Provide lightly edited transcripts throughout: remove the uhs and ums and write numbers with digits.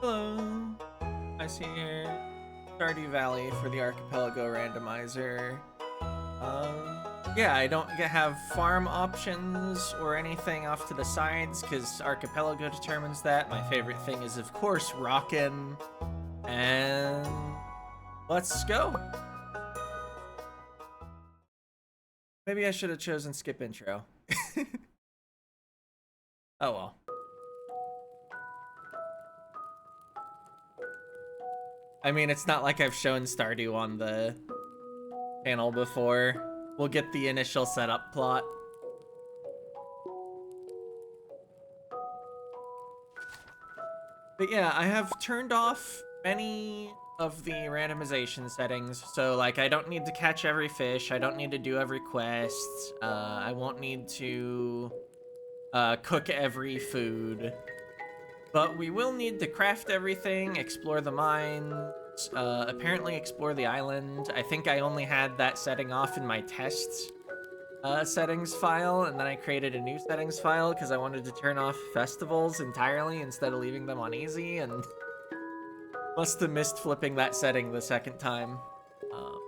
Hello. I see here Stardew Valley for the Archipelago randomizer. Yeah, I don't have farm options or anything off to the sides because Archipelago determines that. My favorite thing is, of course, rockin'. And let's go. Maybe I should have chosen skip intro. Oh well. I mean, it's not like I've shown Stardew on the channel before. We'll get the initial setup plot. But yeah, I have turned off many of the randomization settings. So like, I don't need to catch every fish. I don't need to do every quest. I won't need to cook every food. But we will need to craft everything, explore the mines, apparently explore the island. I think I only had that setting off in my test settings file, and then I created a new settings file because I wanted to turn off festivals entirely instead of leaving them on easy, and must have missed flipping that setting the second time. Oh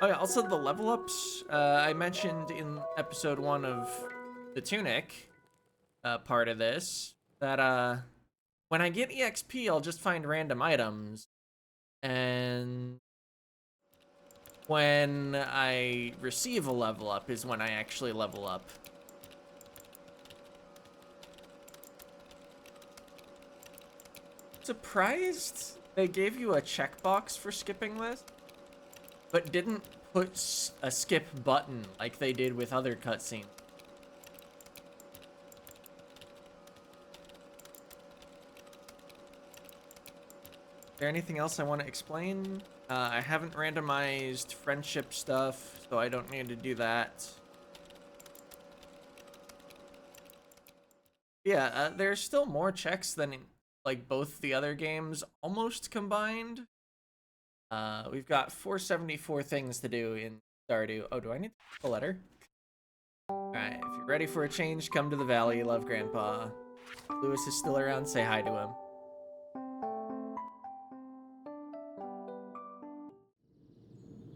yeah, also the level ups I mentioned in episode 1 of the Tunic part of this, that when I get EXP, I'll just find random items, and when I receive a level up is when I actually level up. Surprised they gave you a checkbox for skipping this, but didn't put a skip button like they did with other cutscenes. Is there anything else I want to explain? I haven't randomized friendship stuff, so I don't need to do that. Yeah, there's still more checks than in, like, both the other games almost combined. We've got 474 things to do in Stardew. Oh, do I need to get the letter? Alright, if you're ready for a change, come to the valley. Love, Grandpa. Lewis is still around, say hi to him.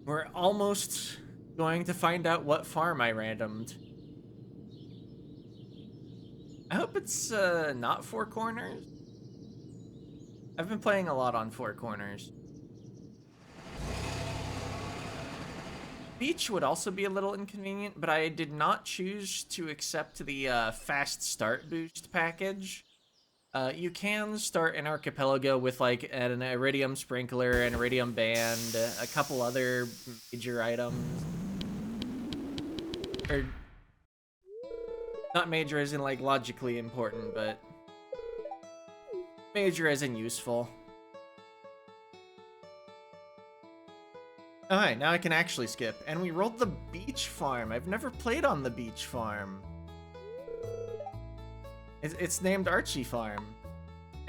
We're almost going to find out what farm I randomed. I hope it's not Four Corners. I've been playing a lot on Four Corners. Beach would also be a little inconvenient, but I did not choose to accept the fast start boost package. You can start an Archipelago with like an Iridium Sprinkler, an Iridium Band, a couple other major items. Or not major as in like logically important, but major as in useful. Alright, now I can actually skip. And we rolled the beach farm. I've never played on the beach farm. It's named Archie Farm.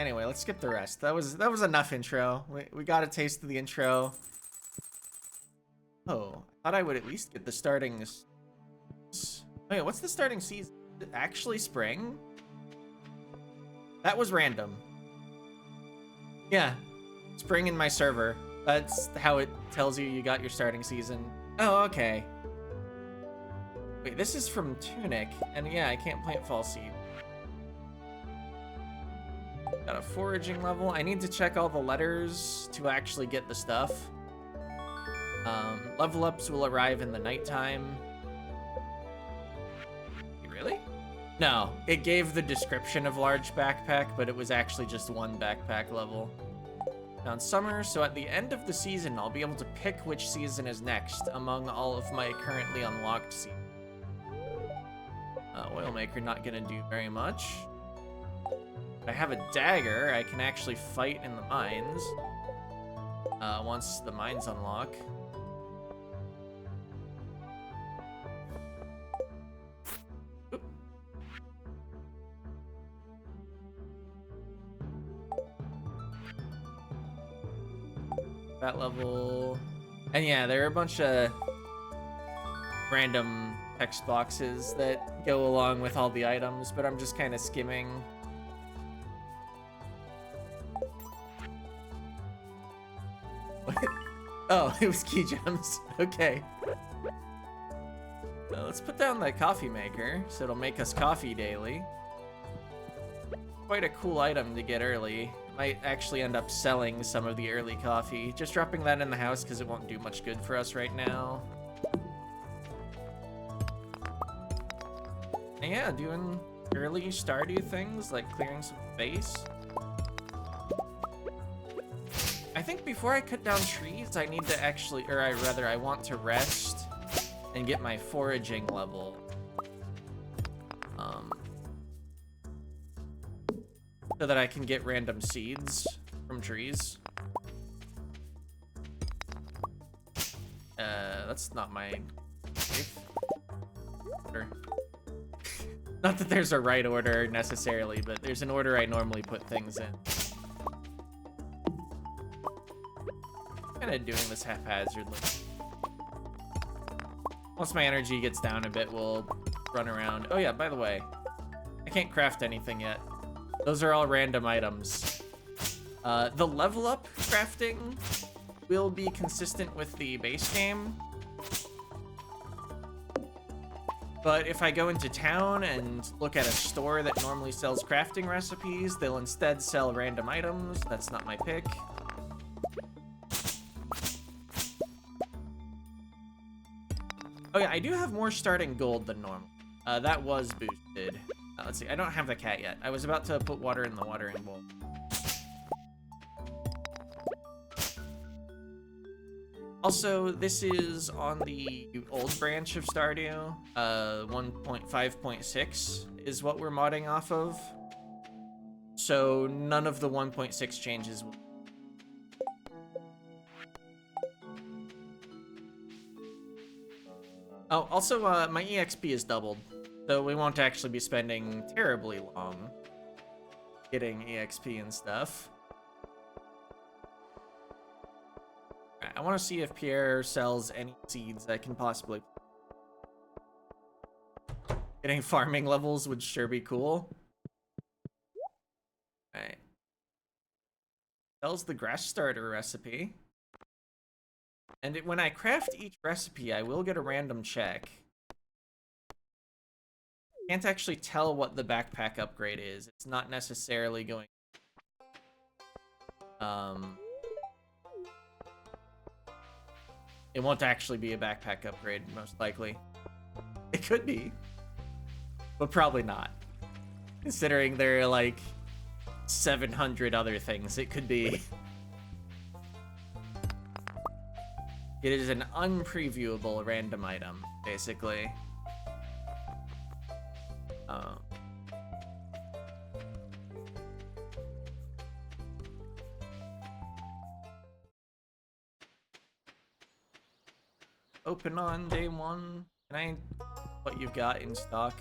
Anyway, let's skip the rest. That was enough intro. We got a taste of the intro. Oh, I thought I would at least get the starting... Wait, what's the starting season? Is it actually spring? That was random. Yeah, spring in my server. That's how it tells you got your starting season. Oh, okay. Wait, this is from Tunic, and yeah, I can't plant fall seed. Got a foraging level. I need to check all the letters to actually get the stuff. Level ups will arrive in the nighttime. Really? No, it gave the description of large backpack, but it was actually just one backpack level. Now in summer, so at the end of the season, I'll be able to pick which season is next among all of my currently unlocked seasons. Oilmaker not gonna do very much. I have a dagger. I can actually fight in the mines. Once the mines unlock. Oop. That level. And yeah, there are a bunch of random text boxes that go along with all the items, but I'm just kind of skimming. Oh, it was key gems. Okay. Let's put down that coffee maker, so it'll make us coffee daily. Quite a cool item to get early. Might actually end up selling some of the early coffee. Just dropping that in the house because it won't do much good for us right now. And yeah, doing early Stardew things, like clearing some space. I think before I cut down trees, I need to actually, or I want to rest and get my foraging level. So that I can get random seeds from trees. That's not my order. Not that there's a right order necessarily, but there's an order I normally put things in. Kind of doing this haphazardly. Once my energy gets down a bit, we'll run around. Oh yeah, by the way, I can't craft anything yet. Those are all random items. The level up crafting will be consistent with the base game. But if I go into town and look at a store that normally sells crafting recipes, they'll instead sell random items. That's not my pick. Oh yeah, I do have more starting gold than normal. That was boosted. Let's see, I don't have the cat yet. I was about to put water in the watering bowl. Also, this is on the old branch of Stardew. 1.5.6 is what we're modding off of. So none of the 1.6 changes will. Oh, also, my EXP is doubled. So we won't actually be spending terribly long getting EXP and stuff. Right, I want to see if Pierre sells any seeds I can possibly. Getting farming levels would sure be cool. Alright. Sells the grass starter recipe. And when I craft each recipe, I will get a random check. Can't actually tell what the backpack upgrade is. It's not necessarily going. It won't actually be a backpack upgrade, most likely. It could be, but probably not. Considering there are like 700 other things, it could be. It is an unpreviewable random item, basically. Open on day one. Can I what you've got in stock?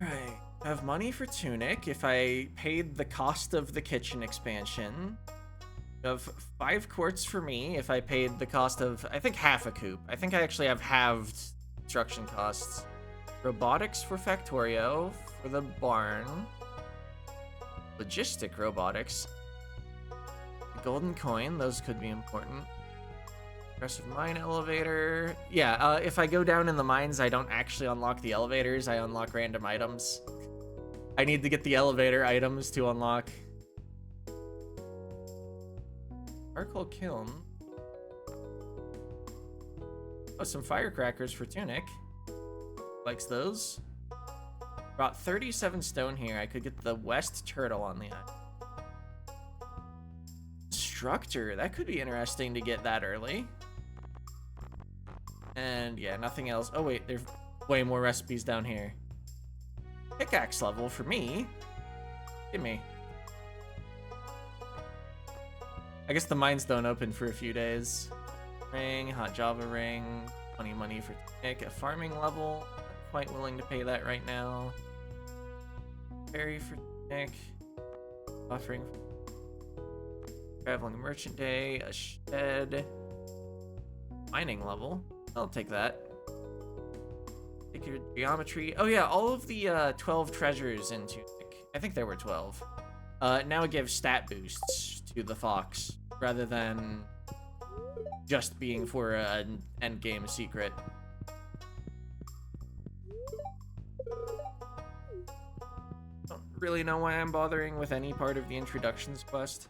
Alright. I have money for tunic if I paid the cost of the kitchen expansion. I have 5 quartz for me if I paid the cost of, I think, half a coop. I think I actually have halved construction costs. Robotics for Factorio for the barn. Logistic robotics. The golden coin, those could be important. Aggressive mine elevator. Yeah, if I go down in the mines, I don't actually unlock the elevators. I unlock random items. I need to get the elevator items to unlock. Charcoal kiln. Oh, some firecrackers for tunic. Likes those. Brought 37 stone here. I could get the west turtle on the island. Instructor. That could be interesting to get that early. And yeah, nothing else. Oh wait, there's way more recipes down here. Pickaxe level for me. Give me. I guess the mines don't open for a few days. Ring, hot java ring, 20 money for tunic, a farming level. Not quite willing to pay that right now. Berry for tunic. Offering for traveling merchant day, a shed. Mining level. I'll take that. Take your geometry. Oh yeah, all of the 12 treasures in tunic. I think there were 12. Now it gives stat boosts to the fox. rather than just being for an endgame secret. Don't really know why I'm bothering with any part of the introductions quest.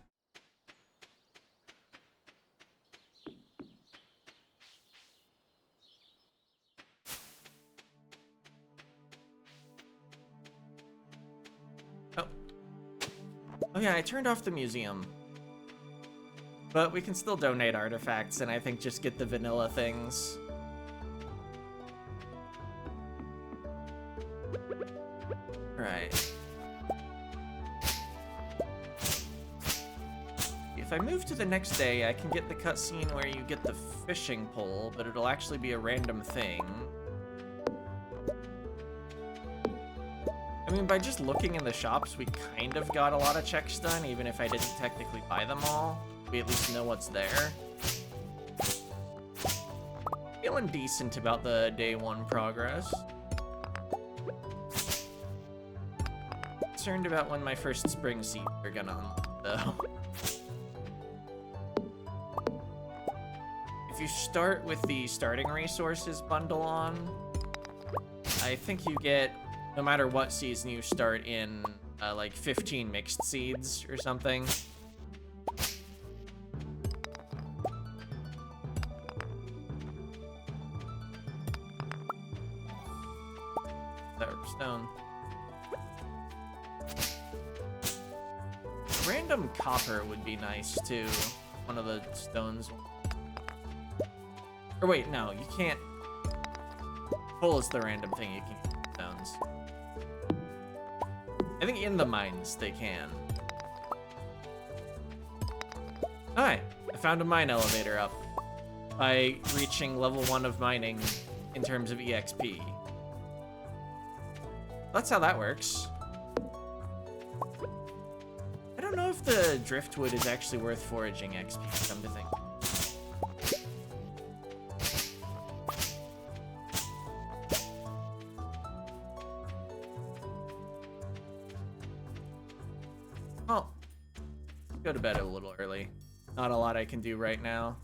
Oh yeah, I turned off the museum. But we can still donate artifacts, and I think just get the vanilla things. Right. If I move to the next day, I can get the cutscene where you get the fishing pole, but it'll actually be a random thing. I mean, by just looking in the shops, we kind of got a lot of checks done, even if I didn't technically buy them all. We at least know what's there. Feeling decent about the day 1 progress. Concerned about when my first spring seeds are gonna unlock, though. If you start with the starting resources bundle on, I think you get, no matter what season you start in, like 15 mixed seeds or something. Stone. Random copper would be nice too. One of the stones. Or wait, no, you can't. Coal is the random thing you can use with stones. I think in the mines they can. Alright, I found a mine elevator up by reaching level 1 of mining in terms of EXP. That's how that works. I don't know if the driftwood is actually worth foraging XP, come to think. Well, go to bed a little early. Not a lot I can do right now.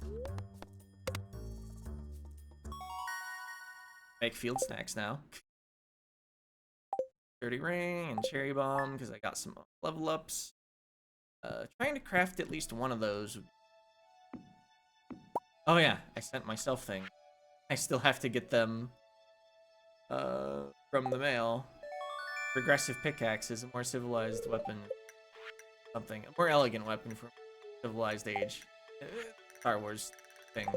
Make field snacks now. Dirty ring and cherry bomb because I got some level ups. Trying to craft at least one of those. Oh yeah, I sent myself thing. I still have to get them from the mail. Progressive pickaxe is a more civilized weapon. Something. A more elegant weapon for civilized age. Star Wars thing.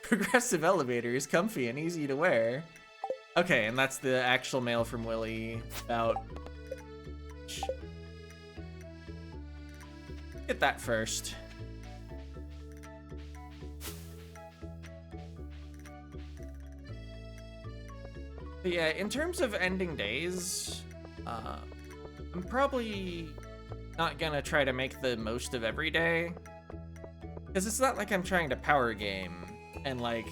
Progressive elevator is comfy and easy to wear. Okay, and that's the actual mail from Willie about... Get that first. But yeah, in terms of ending days, I'm probably not gonna try to make the most of every day. Because it's not like I'm trying to power game and like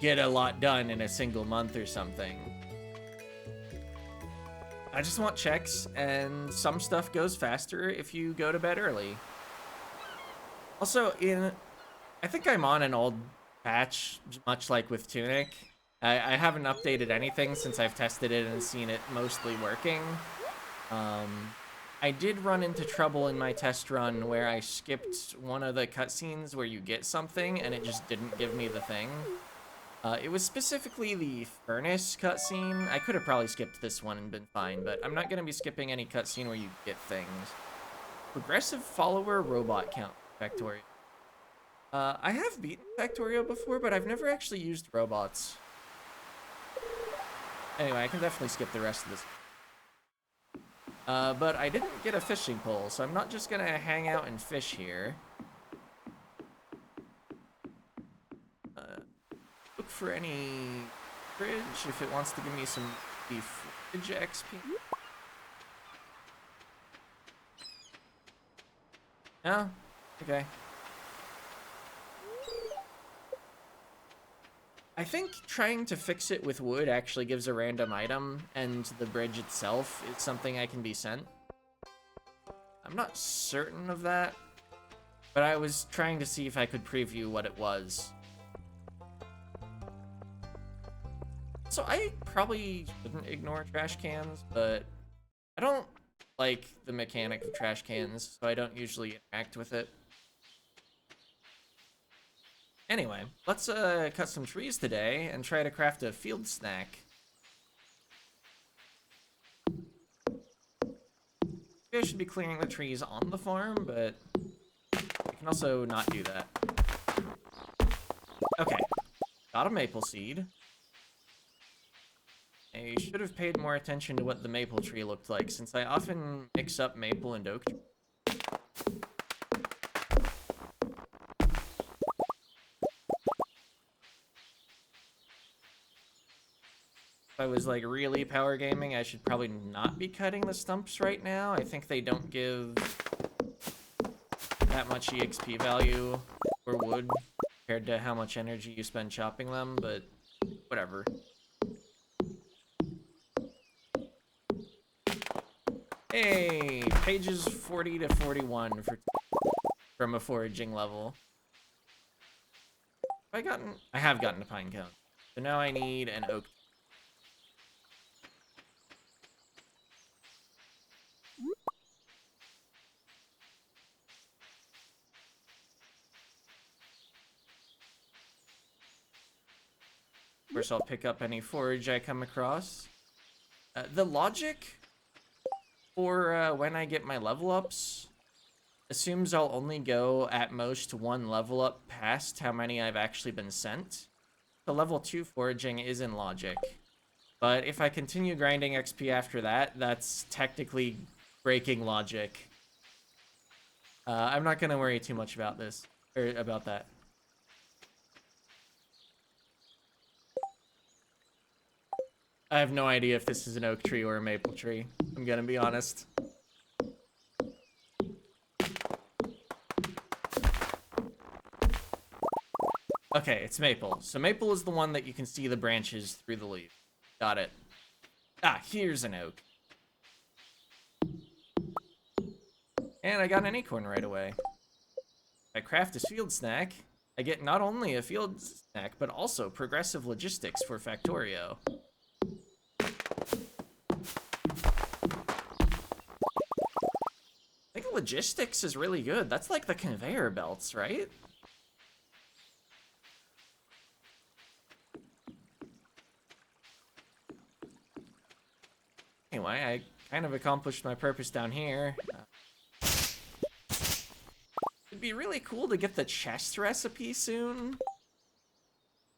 get a lot done in a single month or something. I just want checks, and some stuff goes faster if you go to bed early. Also, I think I'm on an old patch, much like with Tunic. I haven't updated anything since I've tested it and seen it mostly working. I did run into trouble in my test run where I skipped one of the cutscenes where you get something and it just didn't give me the thing. It was specifically the furnace cutscene. I could have probably skipped this one and been fine, but I'm not going to be skipping any cutscene where you get things. Progressive follower robot count Factorio. I have beaten Factorio before, but I've never actually used robots. Anyway, I can definitely skip the rest of this. But I didn't get a fishing pole, so I'm not just going to hang out and fish here. Look for any fridge if it wants to give me some fridge XP. No? Okay. I think trying to fix it with wood actually gives a random item, and the bridge itself is something I can be sent. I'm not certain of that. But I was trying to see if I could preview what it was. So I probably shouldn't ignore trash cans, but I don't like the mechanic of trash cans, so I don't usually interact with it. Anyway, let's cut some trees today and try to craft a field snack. Maybe I should be clearing the trees on the farm, but I can also not do that. Okay, got a maple seed. I should have paid more attention to what the maple tree looked like, since I often mix up maple and oak. If I was like really power gaming, I should probably not be cutting the stumps right now. I think they don't give that much EXP value for wood compared to how much energy you spend chopping them, but whatever. Hey, pages 40 to 41 from a foraging level. I have gotten a pine cone. So now I need an oak. Of course, I'll pick up any forage I come across. The logic for when I get my level ups assumes I'll only go at most one level up past how many I've actually been sent. The level 2 foraging is in logic. But if I continue grinding XP after that, that's technically breaking logic. I'm not gonna worry too much about this, or about that. I have no idea if this is an oak tree or a maple tree. I'm gonna be honest. Okay, it's maple. So maple is the one that you can see the branches through the leaf. Got it. Ah, here's an oak. And I got an acorn right away. If I craft a field snack, I get not only a field snack, but also progressive logistics for Factorio. I think logistics is really good. That's like the conveyor belts, right? Anyway, I kind of accomplished my purpose down here. It'd be really cool to get the chest recipe soon.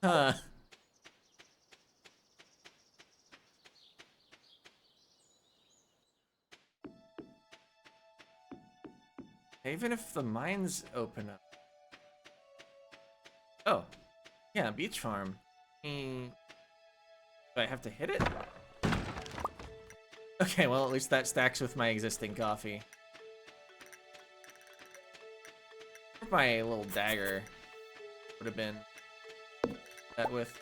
Huh. Even if the mines open up. Oh, yeah, beach farm. Do I have to hit it? Okay, well, at least that stacks with my existing coffee. My little dagger would have been that with.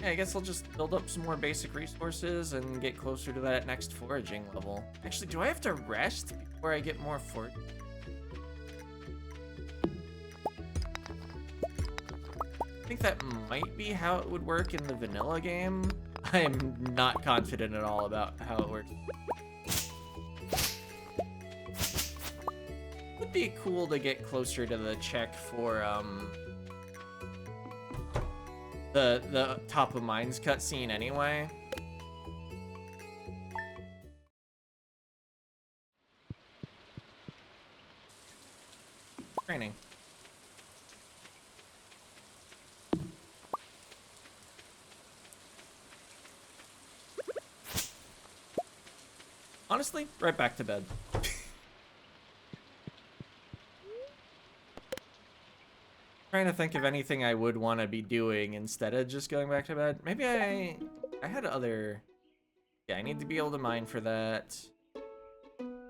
Yeah, I guess I'll just build up some more basic resources and get closer to that next foraging level. Actually, do I have to rest before I get more forage? I think that might be how it would work in the vanilla game. I'm not confident at all about how it works. Would be cool to get closer to the check for the top of mines cutscene anyway. Training. Honestly, right back to bed. Trying to think of anything I would want to be doing instead of just going back to bed. Maybe I had other... Yeah, I need to be able to mine for that.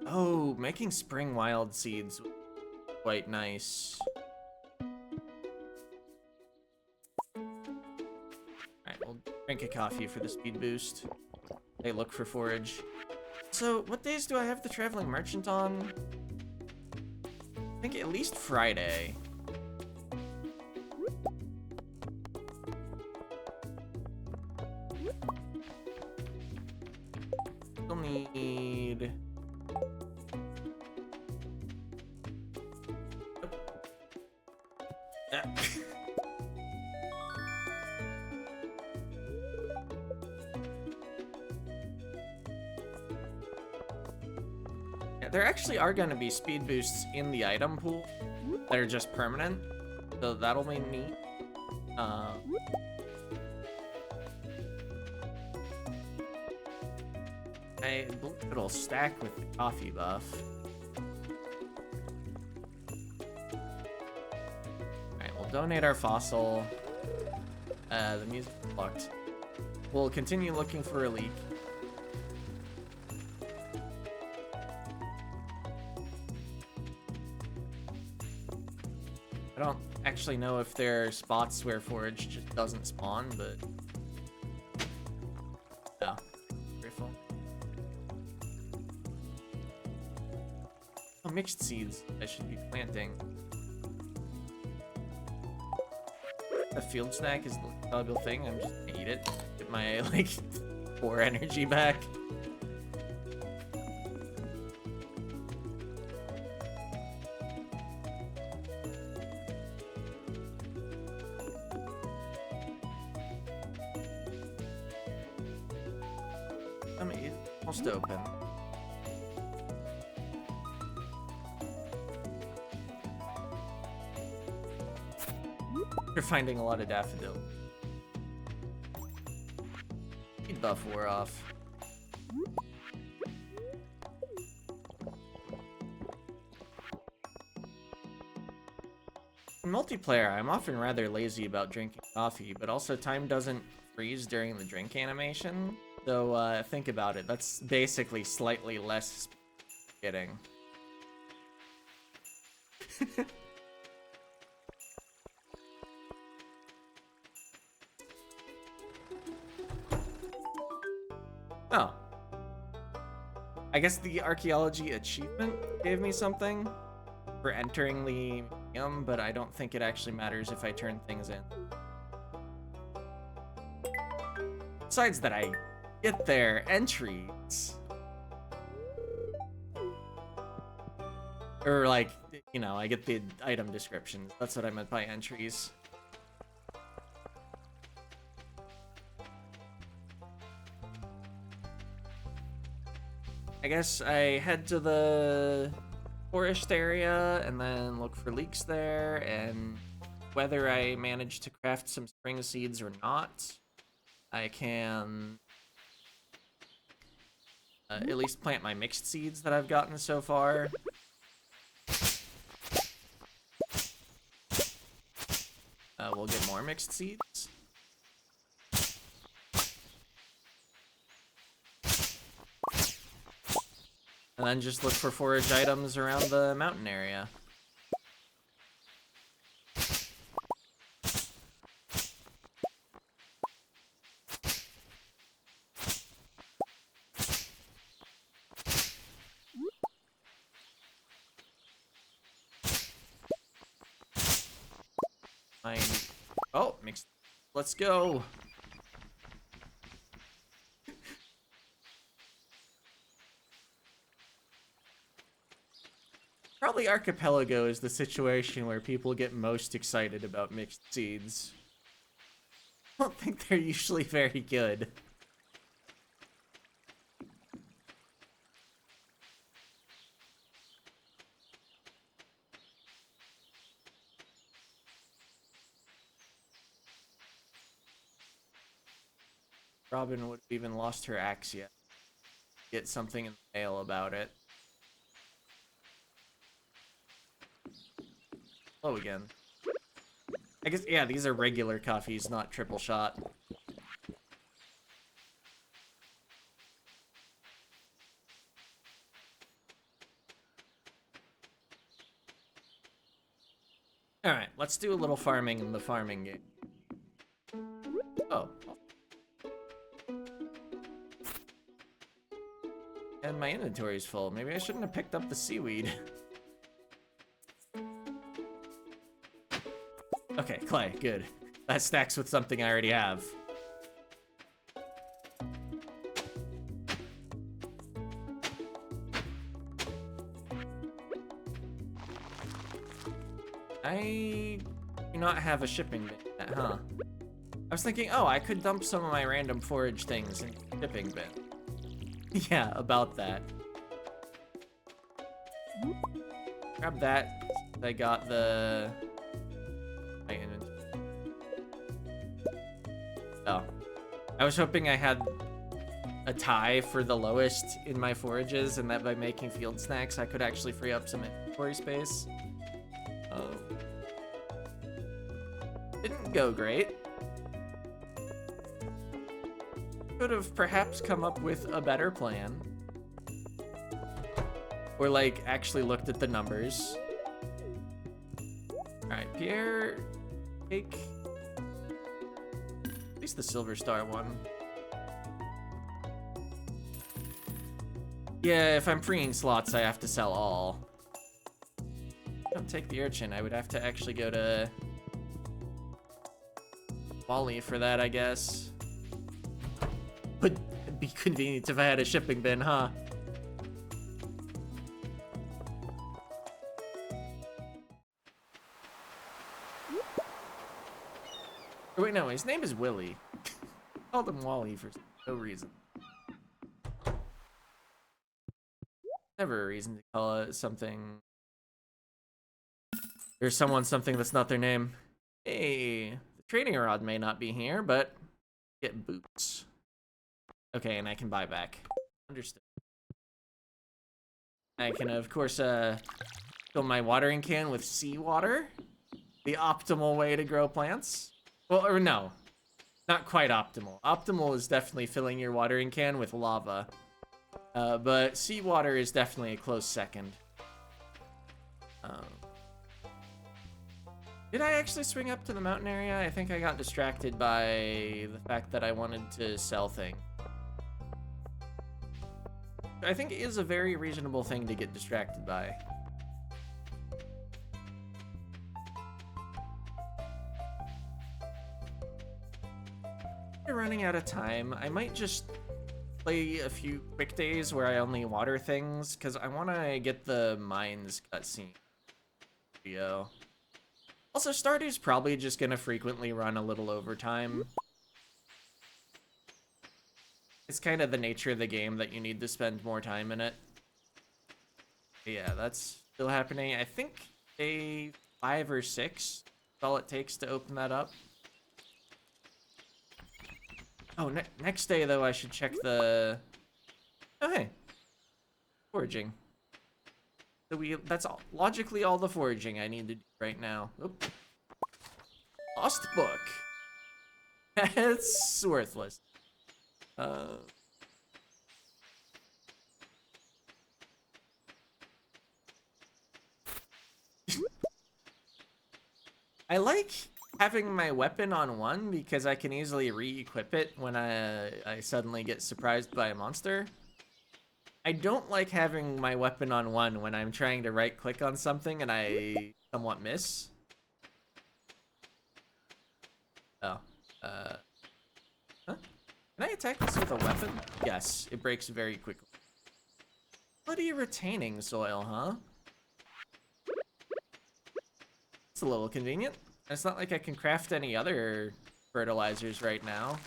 Oh, making spring wild seeds was quite nice. Alright, we'll drink a coffee for the speed boost. Hey, look for forage. So, what days do I have the traveling merchant on? I think at least Friday. Still need... Ah. Yeah, there actually are going to be speed boosts in the item pool that are just permanent, so that'll be neat. I believe it'll stack with the coffee buff. Alright, we'll donate our fossil. The music blocked. We'll continue looking for a leak. I don't actually know if there are spots where forage just doesn't spawn, but... No. Grateful. Oh, mixed seeds I should be planting. A field snack is the valuable thing. I'm just gonna eat it. Get my, like, 4 energy back. Almost open. You're finding a lot of daffodil. Speed buff wore off. In multiplayer, I'm often rather lazy about drinking coffee, but also time doesn't freeze during the drink animation. So think about it. That's basically slightly less getting. Oh. I guess the archaeology achievement gave me something for entering the museum, but I don't think it actually matters if I turn things in. Besides that, I get their entries. Or, like, you know, I get the item descriptions. That's what I meant by entries. I guess I head to the forest area and then look for leaks there, and whether I manage to craft some spring seeds or not, I can at least plant my mixed seeds that I've gotten so far. We'll get more mixed seeds. And then just look for forage items around the mountain area. Oh, mixed. Let's go. Probably Archipelago is the situation where people get most excited about mixed seeds. I don't think they're usually very good. Robin would have even lost her axe yet. Get something in the mail about it. Hello again. I guess, yeah, these are regular coffees, not triple shot. Alright, let's do a little farming in the farming game. Oh. And my inventory's full. Maybe I shouldn't have picked up the seaweed. Okay, clay, good. That stacks with something I already have. I do not have a shipping bin yet, huh? I was thinking, oh, I could dump some of my random forage things in the shipping bin. Yeah, about that. Grab that. I got the... my inventory. Oh. I was hoping I had a tie for the lowest in my forages, and that by making field snacks, I could actually free up some inventory space. Didn't go great. Could have perhaps come up with a better plan. Or, like, actually looked at the numbers. Alright, Pierre, take... at least the Silver Star one. Yeah, if I'm freeing slots, I have to sell all. Don't take the urchin. I would have to actually go to Wally for that, I guess. Would be convenient if I had a shipping bin, huh? Oh, wait, no, his name is Willie. Called him Wally for no reason. Never a reason to call it something. Or someone something that's not their name. Hey, the trading rod may not be here, but get boots. Okay, and I can buy back. Understood. I can, of course, fill my watering can with seawater. The optimal way to grow plants. Well, or no. Not quite optimal. Optimal is definitely filling your watering can with lava. But seawater is definitely a close second. Did I actually swing up to the mountain area? I think I got distracted by the fact that I wanted to sell things. I think it is a very reasonable thing to get distracted by. We're running out of time. I might just play a few quick days where I only water things, because I want to get the mines cutscene video. Also, Stardew's probably just going to frequently run a little overtime. It's kind of the nature of the game that you need to spend more time in it. But yeah, that's still happening. I think day 5 or 6 is all it takes to open that up. Oh, next day, though, I should check the... Oh, hey. Foraging. So that's logically all the foraging I need to do right now. Oop. Lost book. It's worthless. I like having my weapon on 1 because I can easily re-equip it when I suddenly get surprised by a monster. I don't like having my weapon on 1 when I'm trying to right-click on something and I somewhat miss. Oh. Huh? Can I attack this with a weapon? Yes, it breaks very quickly. Bloody retaining soil, huh? It's a little convenient. It's not like I can craft any other fertilizers right now.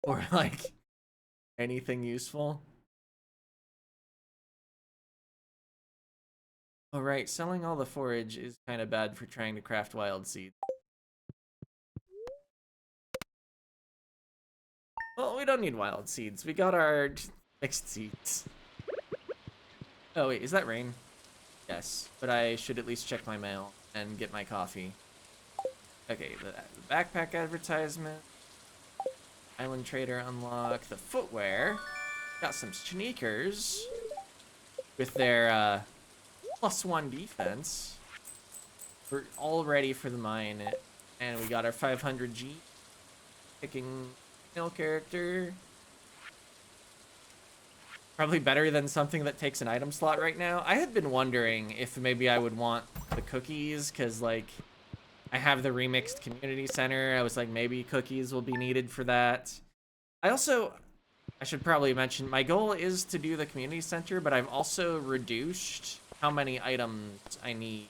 Or, like, anything useful. Oh, right, selling all the forage is kind of bad for trying to craft wild seeds. Well, we don't need wild seeds. We got our mixed seeds. Oh, wait, is that rain? Yes, but I should at least check my mail and get my coffee. Okay, the backpack advertisement. Island Trader unlock. The footwear. Got some sneakers with their +1 defense. We're all ready for the mine. And we got our 500G. Picking male character. Probably better than something that takes an item slot right now. I had been wondering if maybe I would want the cookies, because, like, I have the remixed community center. I was like, maybe cookies will be needed for that. I should probably mention, my goal is to do the community center, but I've also reduced how many items I need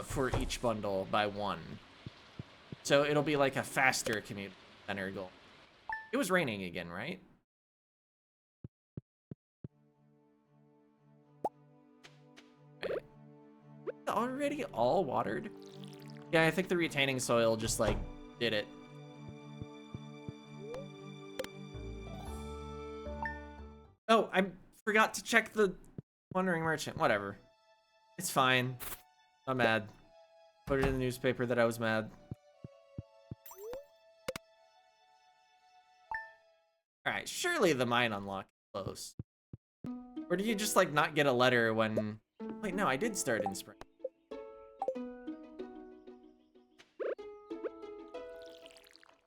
for each bundle by 1. So it'll be like a faster community center goal. It was raining again, right? Already all watered? Yeah, I think the retaining soil just, like, did it. Oh, I forgot to check the Wandering Merchant. Whatever. It's fine. I'm mad. Put it in the newspaper that I was mad. Alright, surely the mine unlock is close. Or do you just, like, not get a letter when... Wait, no, I did start in spring.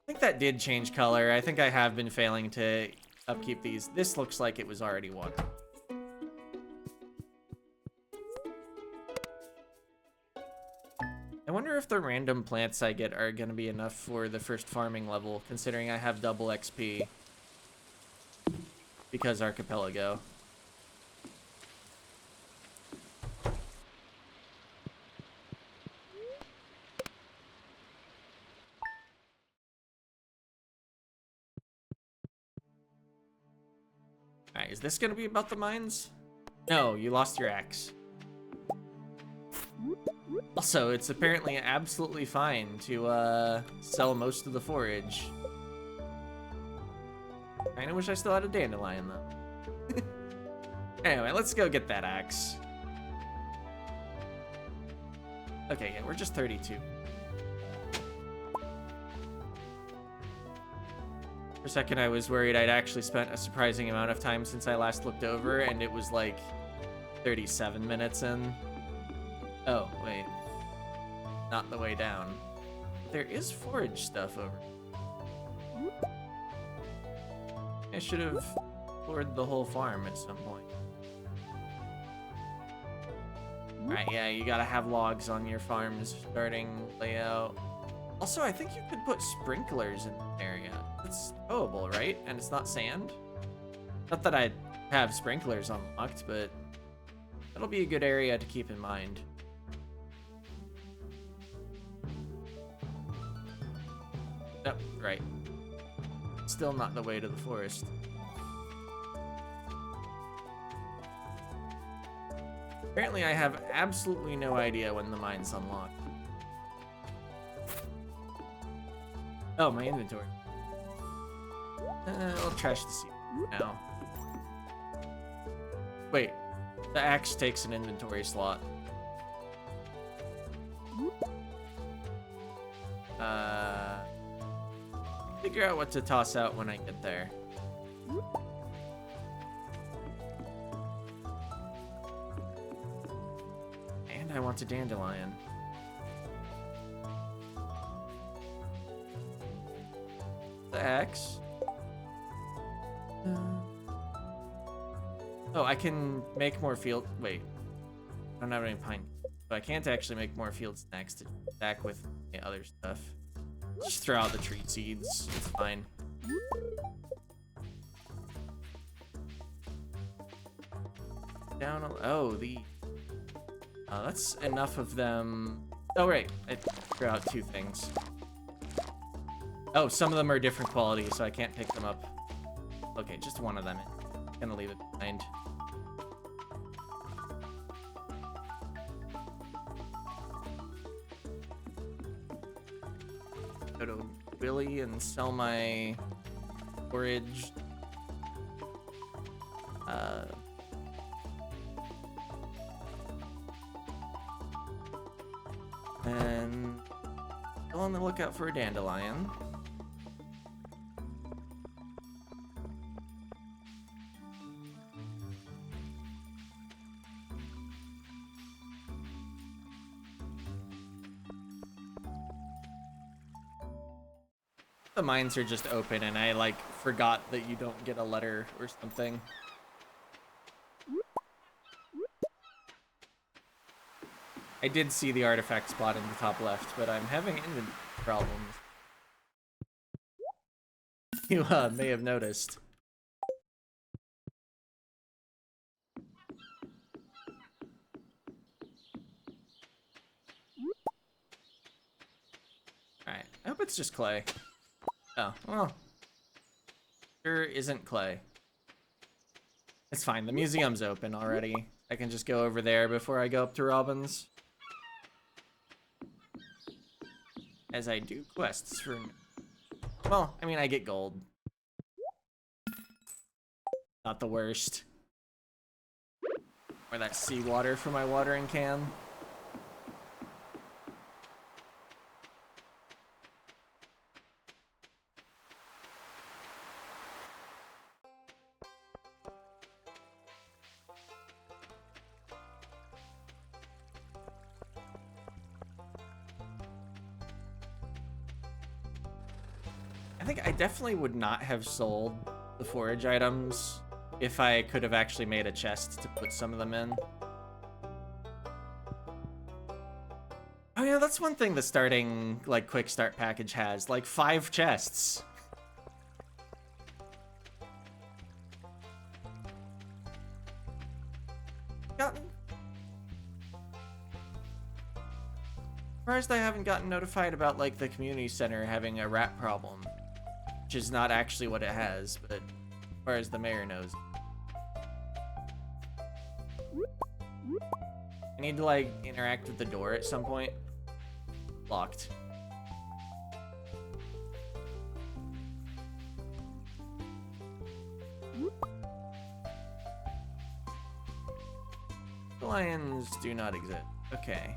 I think that did change color. I think I have been failing to upkeep these. This looks like it was already watered. I wonder if the random plants I get are gonna be enough for the first farming level, considering I have double XP. Because Archipelago. Alright, is this gonna be about the mines? No, you lost your axe. Also, it's apparently absolutely fine to sell most of the forage. Kinda wish I still had a dandelion though. Anyway, let's go get that axe. Okay, yeah, we're just 32. For a second, I was worried I'd actually spent a surprising amount of time since I last looked over, and it was like 37 minutes in. Oh, wait. Not the way down. There is forage stuff over. I should have explored the whole farm at some point. Alright, yeah, you gotta have logs on your farm's starting layout. Also, I think you could put sprinklers in the area. It's towable, right? And it's not sand? Not that I have sprinklers unlocked, but that'll be a good area to keep in mind. Nope, right. Still not the way to the forest. Apparently I have absolutely no idea when the mine's unlocked. Oh, my inventory. I'll trash the seed now. Wait, the axe takes an inventory slot. Figure out what to toss out when I get there. And I want a dandelion. The axe. Oh, I can make more field. Wait, I don't have any pine, so I can't actually make more field snacks to stack with the other stuff. Just throw out the tree seeds. It's fine. Down. Oh, that's enough of them. Oh, right. I threw out 2 things. Oh, some of them are different quality, so I can't pick them up. Okay, just one of them. I'm gonna leave it behind. Go to Willy and sell my forage. And go on the lookout for a dandelion. The mines are just open and I like forgot that you don't get a letter or something. I did see the artifact spot in the top left, but I'm having inventory problems. You may have noticed. Alright, I hope it's just clay. Oh, well. Sure isn't clay. It's fine, the museum's open already. I can just go over there before I go up to Robin's. As I do quests for... Well, I mean, I get gold. Not the worst. Or that seawater for my watering can. I think I definitely would not have sold the forage items if I could have actually made a chest to put some of them in. Oh yeah, that's one thing the starting, like, quick start package has. Like, 5 chests. Surprised I haven't gotten notified about, like, the community center having a rat problem. Which is not actually what it has, but as far as the mayor knows. I need to, like, interact with the door at some point. Locked. The lions do not exist. Okay.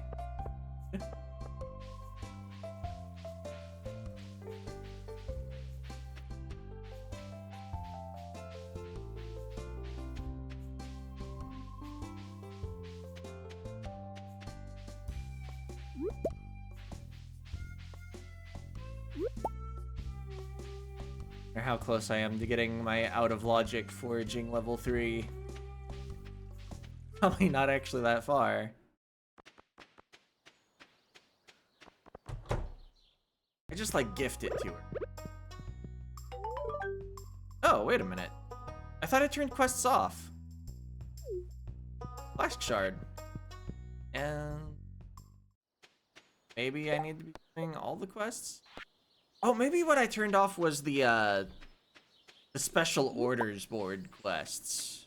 Or how close I am to getting my out of logic foraging level 3. Probably not actually that far. I just like gift it to her. Oh, wait a minute. I thought I turned quests off. Flask shard. And maybe I need to be doing all the quests? Oh, maybe what I turned off was the special orders board quests.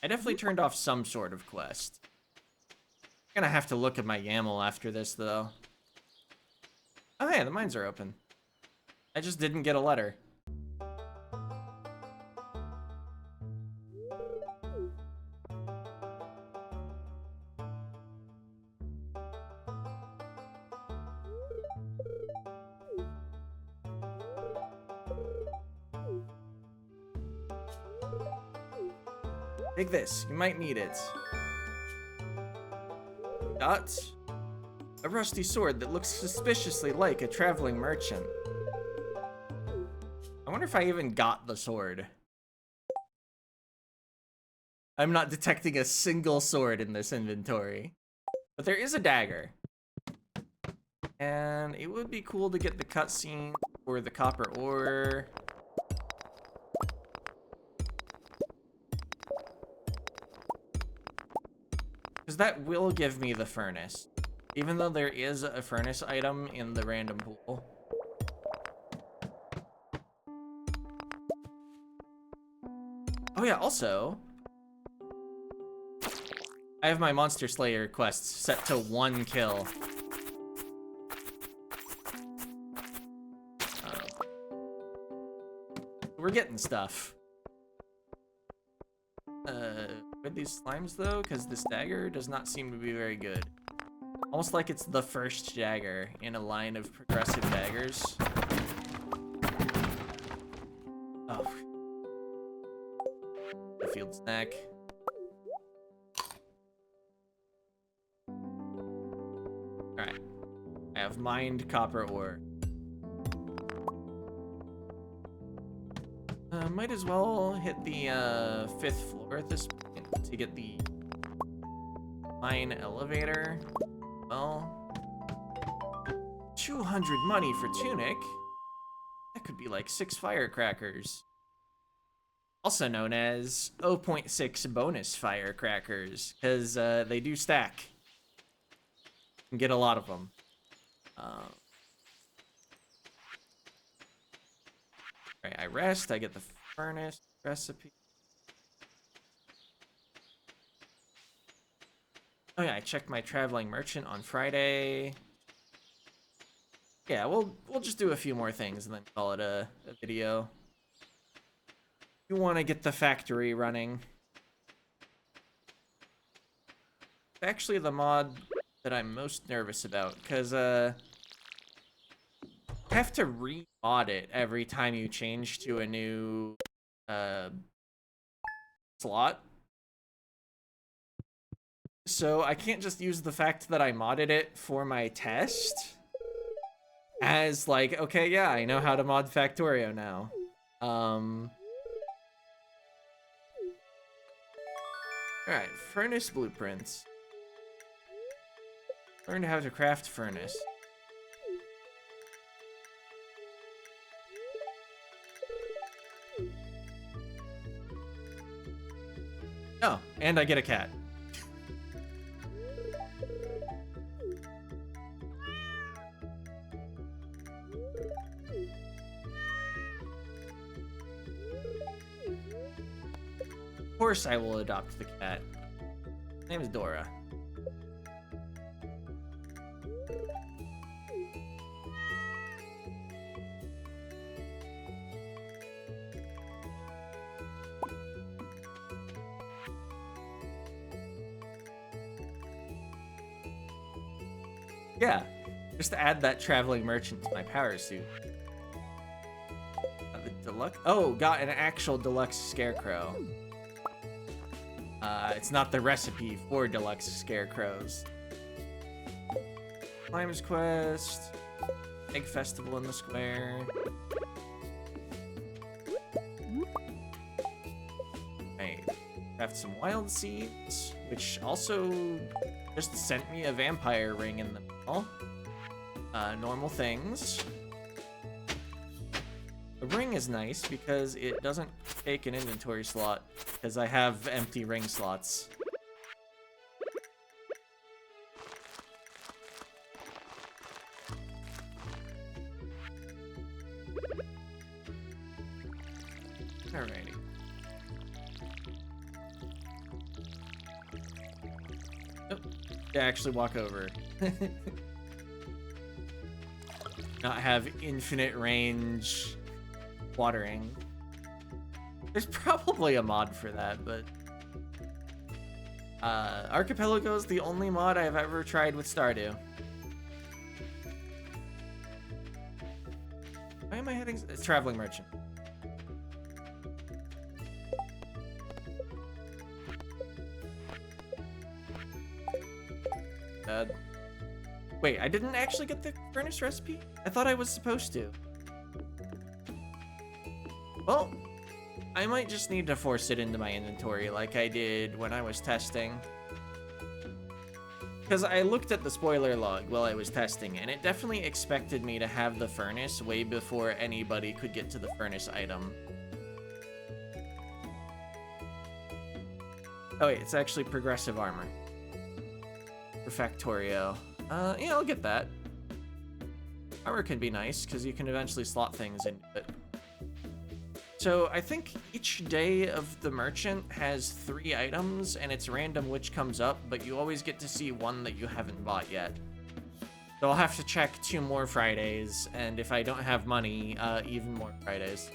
I definitely turned off some sort of quest. I'm gonna have to look at my YAML after this, though. Oh, hey, the mines are open. I just didn't get a letter. Take this, you might need it. Got a rusty sword that looks suspiciously like a traveling merchant. I wonder if I even got the sword. I'm not detecting a single sword in this inventory. But there is a dagger. And it would be cool to get the cutscene for the copper ore. Because that will give me the furnace. Even though there is a furnace item in the random pool. Oh yeah, also, I have my Monster Slayer quests set to 1 kill. We're getting stuff. With these slimes though, because this dagger does not seem to be very good. Almost like it's the first dagger in a line of progressive daggers. Oh. The field snack. Alright. I have mined copper ore. Might as well hit the 5th floor at this point to get the mine elevator. Well, 200 money for tunic. That could be like 6 firecrackers. Also known as 0.6 bonus firecrackers, because they do stack. You can get a lot of them. Alright, I rest, I get the furnace recipe. Oh yeah, I checked my traveling merchant on Friday. Yeah, we'll just do a few more things and then call it a video. You want to get the factory running. It's actually the mod that I'm most nervous about, because you have to re-mod it every time you change to a new slot. So I can't just use the fact that I modded it for my test as like, okay, yeah, I know how to mod Factorio now. Alright, furnace blueprints. Learn how to craft furnace. Oh, and I get a cat. Of course I will adopt the cat. His name is Dora. Yeah, just to add that traveling merchant to my power suit. The deluxe. Oh, got an actual deluxe scarecrow. It's not the recipe for deluxe scarecrows. Climbers quest. Egg festival in the square. Right. Craft some wild seeds, which also just sent me a vampire ring in the mail. Normal things. The ring is nice because it doesn't take an inventory slot, because I have empty ring slots. Alrighty. Oh, yeah, actually walk over. Not have infinite range watering. There's probably a mod for that, but Archipelago is the only mod I've ever tried with Stardew. Why am I heading? It's traveling merchant. Wait, I didn't actually get the furnace recipe? I thought I was supposed to. Well, I might just need to force it into my inventory like I did when I was testing. Because I looked at the spoiler log while I was testing, and it definitely expected me to have the furnace way before anybody could get to the furnace item. Oh wait, it's actually progressive armor. For Factorio. Yeah, I'll get that. Armor can be nice, because you can eventually slot things into it. So I think each day of the merchant has 3 items, and it's random which comes up, but you always get to see one that you haven't bought yet. So I'll have to check 2 more Fridays, and if I don't have money, even more Fridays.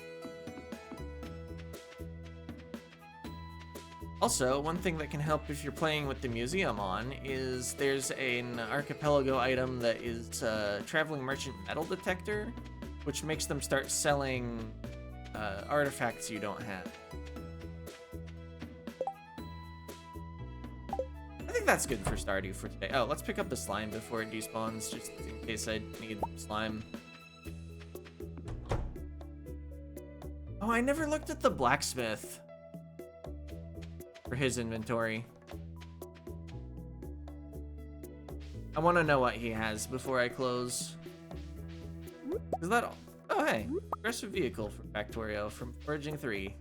Also, one thing that can help if you're playing with the museum on is there's an Archipelago item that is Traveling Merchant Metal Detector, which makes them start selling artifacts you don't have. I think that's good for Stardew for today. Oh, let's pick up the slime before it despawns, just in case I need slime. Oh, I never looked at the blacksmith for his inventory. I want to know what he has before I close. Is that all? Oh, hey. Aggressive vehicle for Factorio from Foraging 3.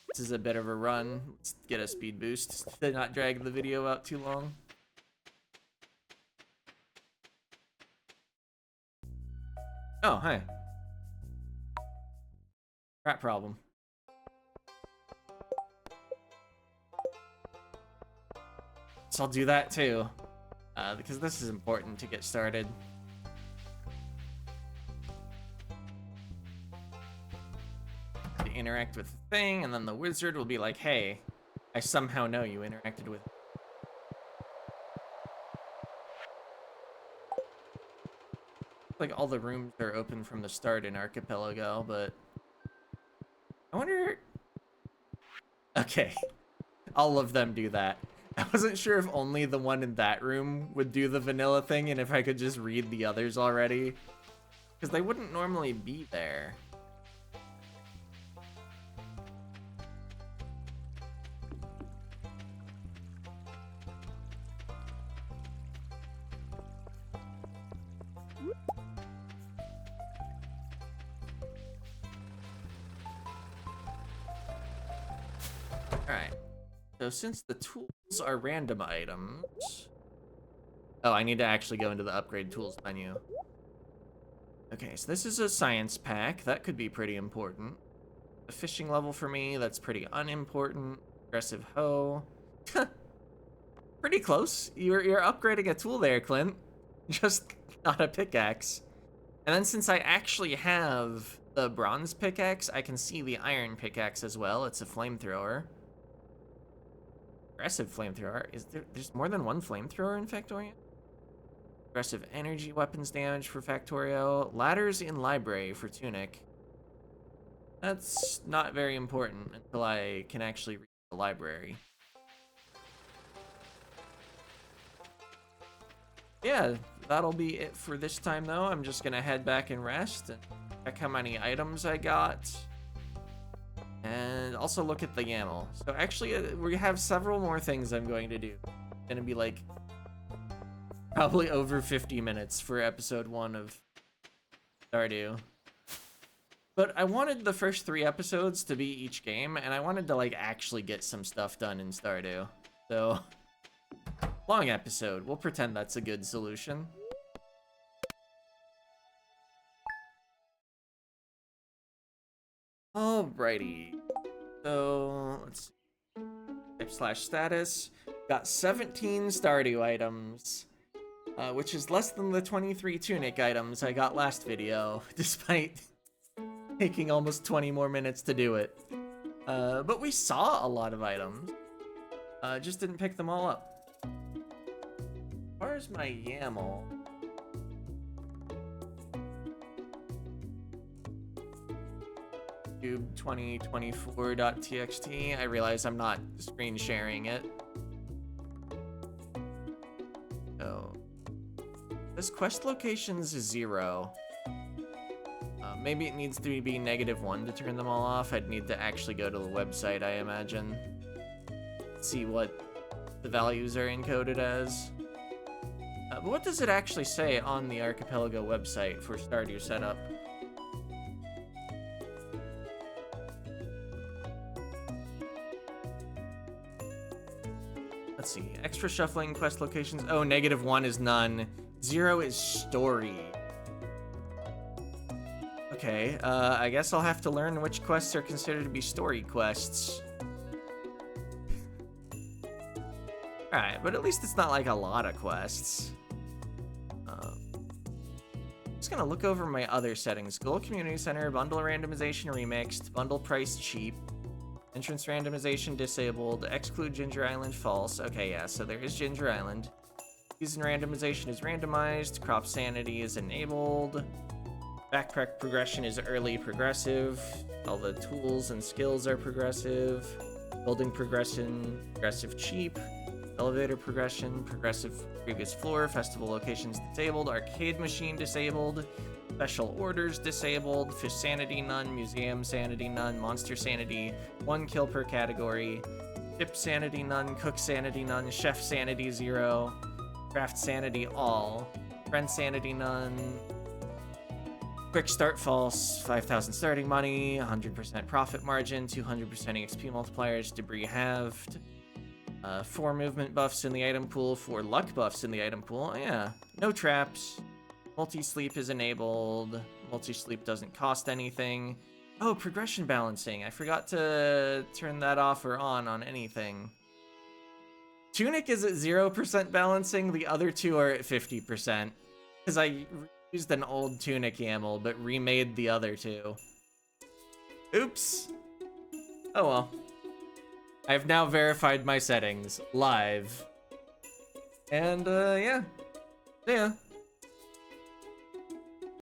This is a bit of a run. Let's get a speed boost to not drag the video out too long. Oh, hey. Rat problem. So I'll do that too, because this is important to get started. To interact with the thing, and then the wizard will be like, hey, I somehow know you interacted with. Like all the rooms are open from the start in Archipelago, but I wonder. Okay, all of them do that. I wasn't sure if only the one in that room would do the vanilla thing and if I could just read the others already. Because they wouldn't normally be there. Alright. So since the tools are random items... Oh, I need to actually go into the upgrade tools menu. Okay, so this is a science pack. That could be pretty important. A fishing level for me, that's pretty unimportant. Aggressive hoe. Pretty close. You're upgrading a tool there, Clint. Just not a pickaxe. And then since I actually have the bronze pickaxe, I can see the iron pickaxe as well. It's a flamethrower. Aggressive flamethrower. There's more than one flamethrower in Factorio? Aggressive energy weapons damage for Factorio. Ladders in library for Tunic. That's not very important until I can actually read the library. Yeah, that'll be it for this time though. I'm just gonna head back and rest and check how many items I got. And also look at the YAML. So actually, we have several more things I'm going to do. It's gonna be like probably over 50 minutes for episode 1 of Stardew. But I wanted the first 3 episodes to be each game, and I wanted to like actually get some stuff done in Stardew. So, long episode. We'll pretend that's a good solution. Alrighty. So, let's see. Type/status. Got 17 Stardew items, which is less than the 23 Tunic items I got last video, despite taking almost 20 more minutes to do it. But we saw a lot of items. Just didn't pick them all up. As far as my YAML... Cube2024.txt. I realize I'm not screen sharing it. So, this quest location's 0. Maybe it needs to be -1 to turn them all off. I'd need to actually go to the website, I imagine. See what the values are encoded as. But what does it actually say on the Archipelago website for Stardew setup? Let's see. Extra shuffling quest locations. Oh, -1 is none. 0 is story. Okay, I guess I'll have to learn which quests are considered to be story quests. Alright, but at least it's not like a lot of quests. I'm just gonna look over my other settings. Goal Community Center, bundle randomization remixed, bundle price cheap, entrance randomization disabled, exclude Ginger Island false. Okay, yeah, so there is Ginger Island. Season randomization is randomized, crop sanity is enabled, backpack progression is early progressive, all the tools and skills are progressive, building progression, progressive cheap, Elevator progression, progressive previous floor, festival locations disabled, arcade machine disabled, special orders disabled, fish sanity none, museum sanity none, monster sanity 1 kill per category, ship sanity none, cook sanity none, chef sanity 0, craft sanity all, friend sanity none, quick start false, 5,000 starting money, 100% profit margin, 200% EXP multipliers, debris halved, 4 movement buffs in the item pool, 4 luck buffs in the item pool. Oh, yeah, no traps. Multi-sleep is enabled. Multi-sleep doesn't cost anything. Oh, progression balancing. I forgot to turn that off or on anything. Tunic is at 0% balancing. The other two are at 50%. Because I used an old Tunic YAML, but remade the other two. Oops. Oh well. I've now verified my settings live. And, yeah. Yeah.